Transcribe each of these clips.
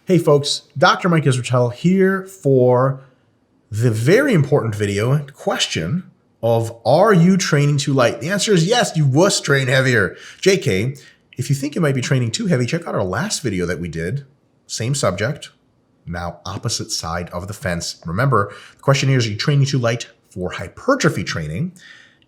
Hey folks, Dr. Mike Israetel here for the very important video question of, are you training too light? The answer is yes, you must train heavier. JK, if you think you might be training too heavy, check out our last video that we did. Same subject, now opposite side of the fence. Remember, the question here is, are you training too light for hypertrophy training?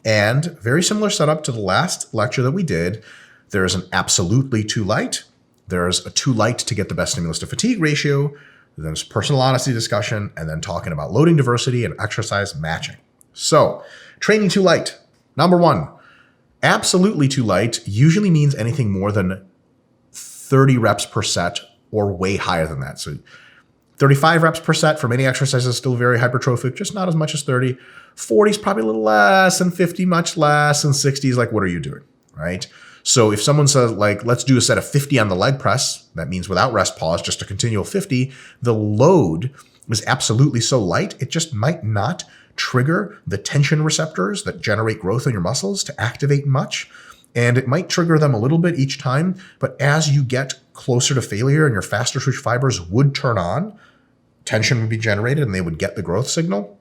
And very similar setup to the last lecture that we did. There is an absolutely too light. There's a too light to get the best stimulus to fatigue ratio. There's personal honesty discussion, and then talking about loading diversity and exercise matching. So training too light. Number one, absolutely too light usually means anything more than 30 reps per set or way higher than that. So 35 reps per set for many exercises is still very hypertrophic, just not as much as 30. 40 is probably a little less, and 50 much less, and 60 is like, what are you doing, right? So if someone says, like, let's do a set of 50 on the leg press, that means without rest pause, just a continual 50, the load is absolutely so light, it just might not trigger the tension receptors that generate growth in your muscles to activate much. And it might trigger them a little bit each time, but as you get closer to failure and your faster twitch fibers would turn on, tension would be generated and they would get the growth signal.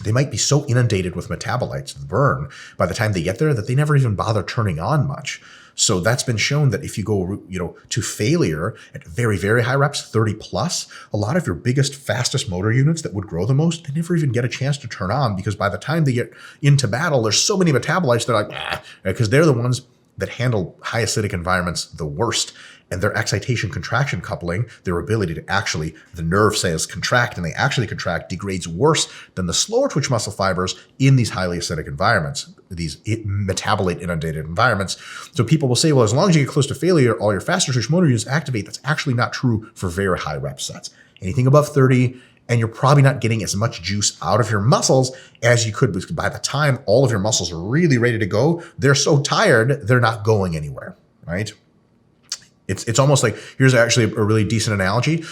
They might be so inundated with metabolites, the burn, by the time they get there that they never even bother turning on much. So that's been shown that if you go, to failure at very, very high reps, 30 plus, a lot of your biggest, fastest motor units that would grow the most, they never even get a chance to turn on, because by the time they get into battle, there's so many metabolites, they're like, because they're the ones that handle high acidic environments the worst. And their excitation contraction coupling, their ability to actually, the nerve cells contract and they actually contract, degrades worse than the slower twitch muscle fibers in these highly acidic environments, these metabolite inundated environments. So people will say, well, as long as you get close to failure, all your faster twitch motor units activate. That's actually not true for very high rep sets. Anything above 30, and you're probably not getting as much juice out of your muscles as you could, because by the time all of your muscles are really ready to go, they're so tired, they're not going anywhere, right? It's almost like, here's actually a really decent analogy.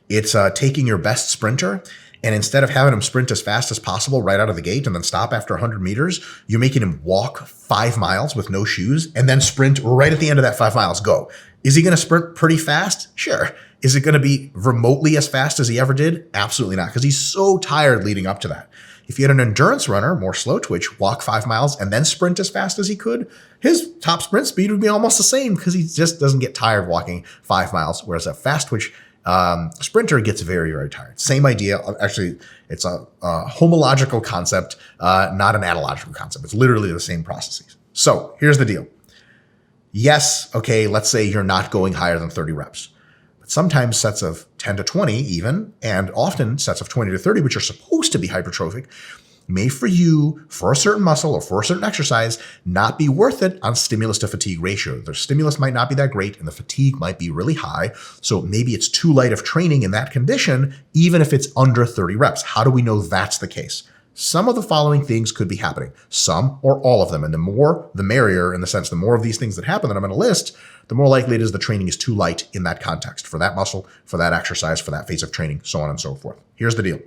It's taking your best sprinter, and instead of having him sprint as fast as possible right out of the gate and then stop after 100 meters, you're making him walk 5 miles with no shoes and then sprint right at the end of that 5 miles. Go. Is he going to sprint pretty fast? Sure. Is it going to be remotely as fast as he ever did? Absolutely not, because he's so tired leading up to that. If you had an endurance runner, more slow twitch, walk 5 miles and then sprint as fast as he could, his top sprint speed would be almost the same, because he just doesn't get tired walking 5 miles. Whereas a fast twitch sprinter gets very, very tired. Same idea. Actually, it's a homological concept, not an analogical concept. It's literally the same processes. So here's the deal. Yes, okay, let's say you're not going higher than 30 reps. But sometimes sets of 10 to 20 even, and often sets of 20 to 30, which are supposed to be hypertrophic, may for you, for a certain muscle or for a certain exercise, not be worth it on stimulus to fatigue ratio. The stimulus might not be that great and the fatigue might be really high. So maybe it's too light of training in that condition, even if it's under 30 reps. How do we know that's the case? Some of the following things could be happening, some or all of them. And the more, the merrier, in the sense, the more of these things that happen that I'm going to list, the more likely it is the training is too light in that context, for that muscle, for that exercise, for that phase of training, so on and so forth. Here's the deal.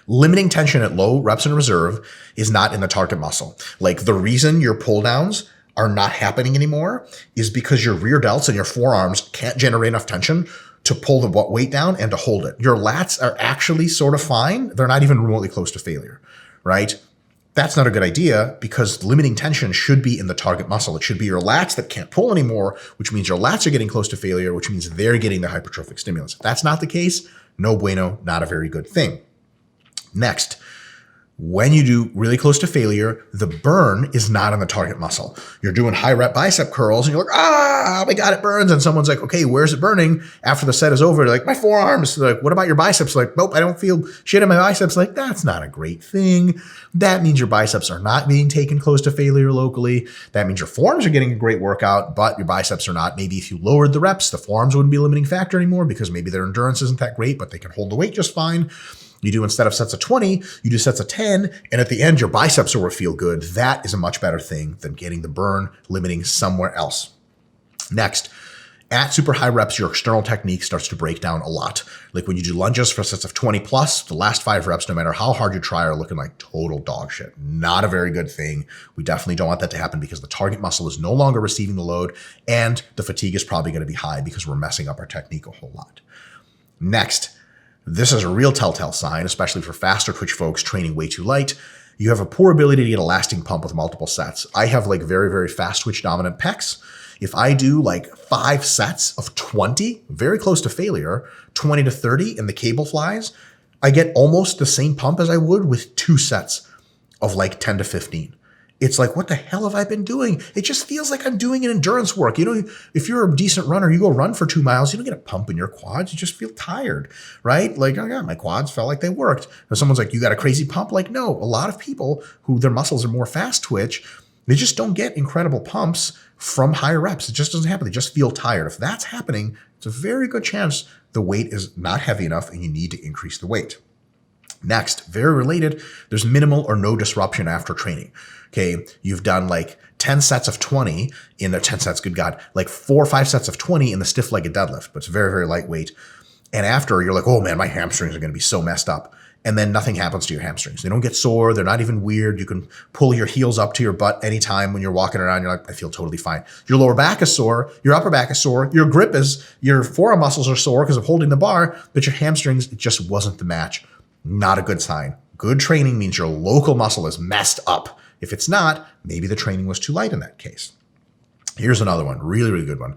Limiting tension at low reps in reserve is not in the target muscle. Like, the reason your pull downs are not happening anymore is because your rear delts and your forearms can't generate enough tension to pull the weight down and to hold it. Your lats are actually sort of fine. They're not even remotely close to failure, right? That's not a good idea, because limiting tension should be in the target muscle. It should be your lats that can't pull anymore, which means your lats are getting close to failure, which means they're getting the hypertrophic stimulus. If that's not the case, no bueno, not a very good thing. Next, when you do really close to failure, the burn is not on the target muscle. You're doing high rep bicep curls and you're like, oh my God, it burns. And someone's like, okay, where's it burning? After the set is over, they're like, my forearms. They're like, what about your biceps? Like, nope, I don't feel shit in my biceps. Like, that's not a great thing. That means your biceps are not being taken close to failure locally. That means your forearms are getting a great workout, but your biceps are not. Maybe if you lowered the reps, the forearms wouldn't be a limiting factor anymore, because maybe their endurance isn't that great, but they can hold the weight just fine. You do, instead of sets of 20, you do sets of 10, and at the end, your biceps will feel good. That is a much better thing than getting the burn limiting somewhere else. Next, at super high reps, your external technique starts to break down a lot. Like when you do lunges for sets of 20 plus, the last 5 reps, no matter how hard you try, are looking like total dog shit. Not a very good thing. We definitely don't want that to happen, because the target muscle is no longer receiving the load, and the fatigue is probably going to be high because we're messing up our technique a whole lot. Next, this is a real telltale sign, especially for faster twitch folks training way too light. You have a poor ability to get a lasting pump with multiple sets. I have like very, very fast twitch dominant pecs. If I do like 5 sets of 20, very close to failure, 20 to 30, and the cable flies, I get almost the same pump as I would with 2 sets of like 10 to 15. It's like, what the hell have I been doing? It just feels like I'm doing an endurance work. You know, if you're a decent runner, you go run for 2 miles, you don't get a pump in your quads. You just feel tired, right? Like, oh yeah, my quads felt like they worked. If someone's like, you got a crazy pump? Like, no, a lot of people who their muscles are more fast twitch, they just don't get incredible pumps from higher reps. It just doesn't happen. They just feel tired. If that's happening, it's a very good chance the weight is not heavy enough and you need to increase the weight. Next, very related, there's minimal or no disruption after training. Okay, you've done like 10 sets of 20 in the 10 sets, good God, like 4 or 5 sets of 20 in the stiff-legged deadlift, but it's very, very lightweight. And after you're like, oh man, my hamstrings are going to be so messed up. And then nothing happens to your hamstrings. They don't get sore. They're not even weird. You can pull your heels up to your butt anytime when you're walking around. You're like, I feel totally fine. Your lower back is sore. Your upper back is sore. Your grip is, your forearm muscles are sore because of holding the bar, but your hamstrings, it just wasn't the match. Not a good sign. Good training means your local muscle is messed up. If it's not, maybe the training was too light in that case. Here's another one, really, really good one.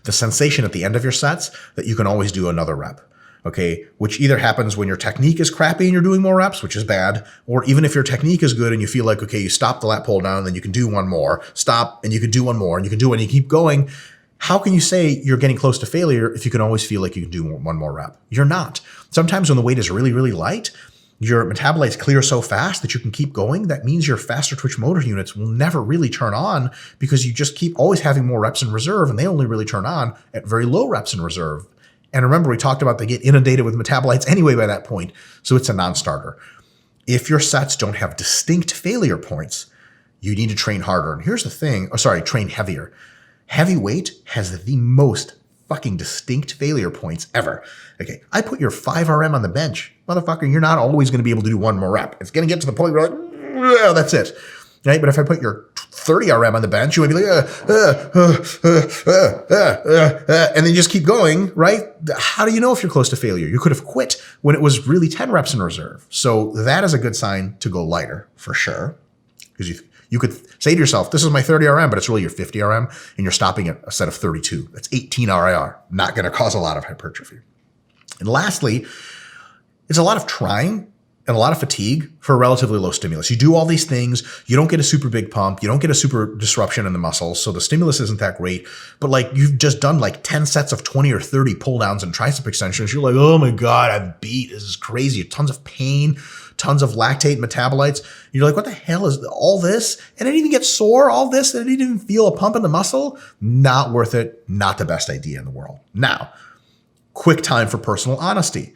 The sensation at the end of your sets that you can always do another rep. Okay, which either happens when your technique is crappy and you're doing more reps, which is bad, or even if your technique is good and you feel like, okay, you stop the lat pull down, then you can do one more, stop, and you can do one more, and you can do it, and you keep going. How can you say you're getting close to failure if you can always feel like you can do one more rep? You're not. Sometimes when the weight is really, really light, your metabolites clear so fast that you can keep going. That means your faster twitch motor units will never really turn on because you just keep always having more reps in reserve, and they only really turn on at very low reps in reserve. And remember, we talked about they get inundated with metabolites anyway by that point, so it's a non-starter. If your sets don't have distinct failure points, you need to train harder. And here's the thing, train heavier. Heavy weight has the most fucking distinct failure points ever. Okay, I put your 5 RM on the bench. Motherfucker, you're not always going to be able to do one more rep. It's going to get to the point where you're like, yeah, that's it. Right? But if I put your 30 RM on the bench, you might be like, and then you just keep going, right? How do you know if you're close to failure? You could have quit when it was really 10 reps in reserve. So that is a good sign to go lighter for sure. Because you could say to yourself, this is my 30 RM, but it's really your 50 RM, and you're stopping at a set of 32. That's 18 RIR, not going to cause a lot of hypertrophy. And lastly, it's a lot of trying and a lot of fatigue for a relatively low stimulus. You do all these things, you don't get a super big pump, you don't get a super disruption in the muscles, so the stimulus isn't that great, but like you've just done like 10 sets of 20 or 30 pull downs and tricep extensions, you're like, oh my God, I'm beat, this is crazy, tons of pain, tons of lactate metabolites. You're like, what the hell is all this? And I didn't even get sore, all this, and I didn't even feel a pump in the muscle? Not worth it, not the best idea in the world. Now, quick time for personal honesty.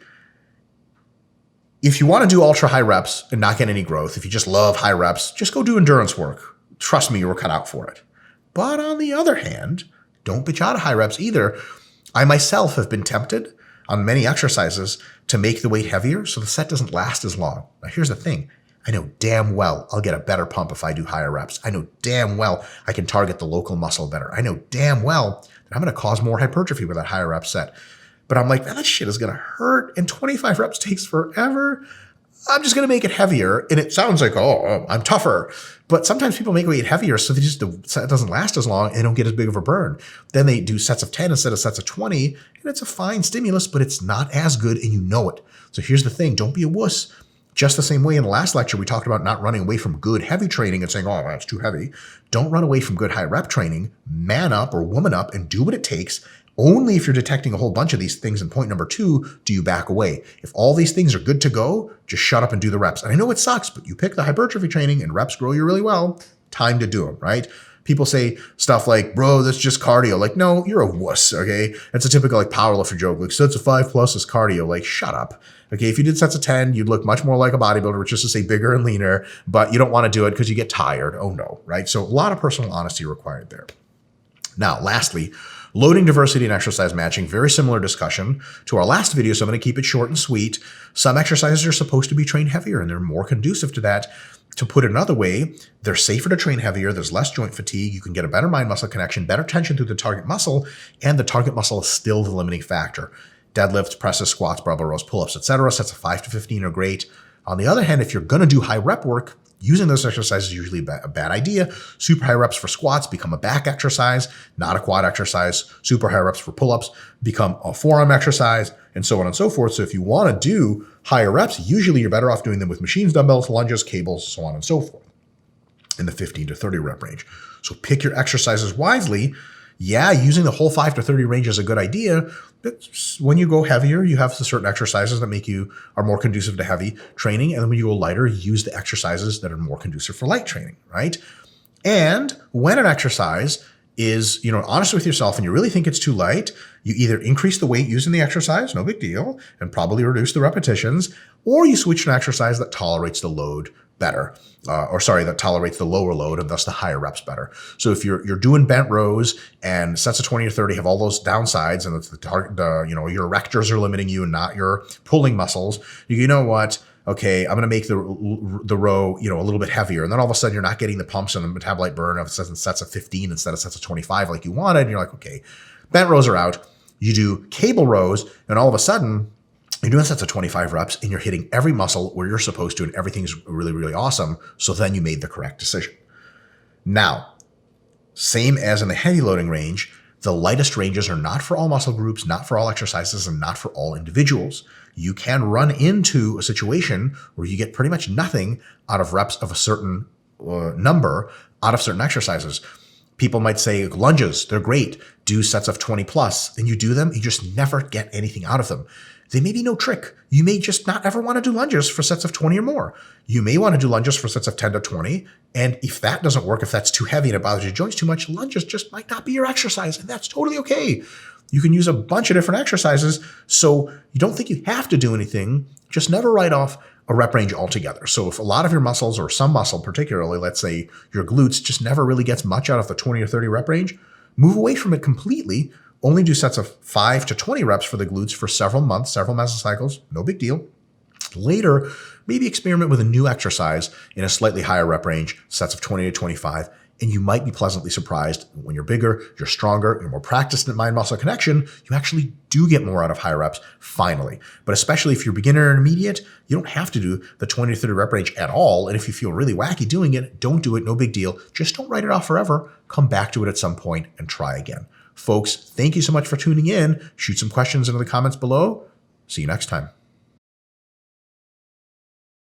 If you want to do ultra high reps and not get any growth, if you just love high reps, just go do endurance work. Trust me, you were cut out for it. But on the other hand, don't bitch out of high reps either. I myself have been tempted on many exercises to make the weight heavier so the set doesn't last as long. Now here's the thing. I know damn well I'll get a better pump if I do higher reps. I know damn well I can target the local muscle better. I know damn well that I'm going to cause more hypertrophy with that higher rep set. But I'm like, man, that shit is going to hurt, and 25 reps takes forever. I'm just going to make it heavier. And it sounds like, oh, I'm tougher. But sometimes people make weight heavier so the set doesn't last as long and they don't get as big of a burn. Then they do sets of 10 instead of sets of 20, and it's a fine stimulus, but it's not as good, and you know it. So here's the thing. Don't be a wuss. Just the same way in the last lecture, we talked about not running away from good heavy training and saying, oh, that's too heavy. Don't run away from good high rep training. Man up or woman up and do what it takes. Only if you're detecting a whole bunch of these things in point number 2 do you back away. If all these things are good to go, just shut up and do the reps. And I know it sucks, but you pick the hypertrophy training and reps grow you really well, time to do them, right? People say stuff like, bro, that's just cardio. Like, no, you're a wuss, okay? That's a typical like powerlifter joke. Like, sets of 5+ is cardio. Like, shut up. Okay, if you did sets of 10, you'd look much more like a bodybuilder, which is to say bigger and leaner, but you don't want to do it because you get tired. Oh no, right? So a lot of personal honesty required there. Now, lastly, loading diversity and exercise matching, very similar discussion to our last video, so I'm going to keep it short and sweet. Some exercises are supposed to be trained heavier, and they're more conducive to that. To put it another way, they're safer to train heavier, there's less joint fatigue, you can get a better mind-muscle connection, better tension through the target muscle, and the target muscle is still the limiting factor. deadlifts, presses, squats, barbell rows, pull-ups, etc. Sets of 5 to 15 are great. On the other hand, if you're going to do high rep work, using those exercises is usually a bad idea. Super high reps for squats become a back exercise, not a quad exercise. Super high reps for pull-ups become a forearm exercise, and so on and so forth. So if you want to do higher reps, usually you're better off doing them with machines, dumbbells, lunges, cables, so on and so forth, in the 15 to 30 rep range. So pick your exercises wisely. Yeah, using the whole 5 to 30 range is a good idea, but when you go heavier, you have certain exercises that are more conducive to heavy training. And then when you go lighter, use the exercises that are more conducive for light training, right? And when an exercise is, honest with yourself and you really think it's too light, you either increase the weight using the exercise, no big deal, and probably reduce the repetitions, or you switch to an exercise that tolerates the load better, that tolerates the lower load and thus the higher reps better. So if you're doing bent rows and sets of 20 or 30 have all those downsides and your erectors are limiting you and not your pulling muscles, you know what? Okay, I'm going to make the row, a little bit heavier. And then all of a sudden you're not getting the pumps and the metabolite burn of sets of 15 instead of sets of 25 like you wanted. And you're like, okay, bent rows are out. You do cable rows and all of a sudden you're doing sets of 25 reps and you're hitting every muscle where you're supposed to and everything's really, really awesome. So then you made the correct decision. Now, same as in the heavy loading range, the lightest ranges are not for all muscle groups, not for all exercises, and not for all individuals. You can run into a situation where you get pretty much nothing out of reps of a certain number out of certain exercises. People might say lunges, they're great. Do sets of 20 plus, and you do them, you just never get anything out of them. They may be no trick. You may just not ever want to do lunges for sets of 20 or more. You may want to do lunges for sets of 10 to 20. And if that doesn't work, if that's too heavy and it bothers your joints too much, lunges just might not be your exercise. And that's totally okay. You can use a bunch of different exercises. So you don't think you have to do anything. Just never write off a rep range altogether. So if a lot of your muscles or some muscle, particularly, let's say your glutes, just never really gets much out of the 20 or 30 rep range, move away from it completely. Only do sets of 5 to 20 reps for the glutes for several months, several mesocycles, no big deal. Later, maybe experiment with a new exercise in a slightly higher rep range, sets of 20 to 25, and you might be pleasantly surprised. When you're bigger, you're stronger, you're more practiced at mind-muscle connection, you actually do get more out of higher reps, finally. But especially if you're beginner or intermediate, you don't have to do the 20 to 30 rep range at all. And if you feel really wacky doing it, don't do it, no big deal. Just don't write it off forever. Come back to it at some point and try again. Folks, thank you so much for tuning in. Shoot some questions into the comments below. See you next time.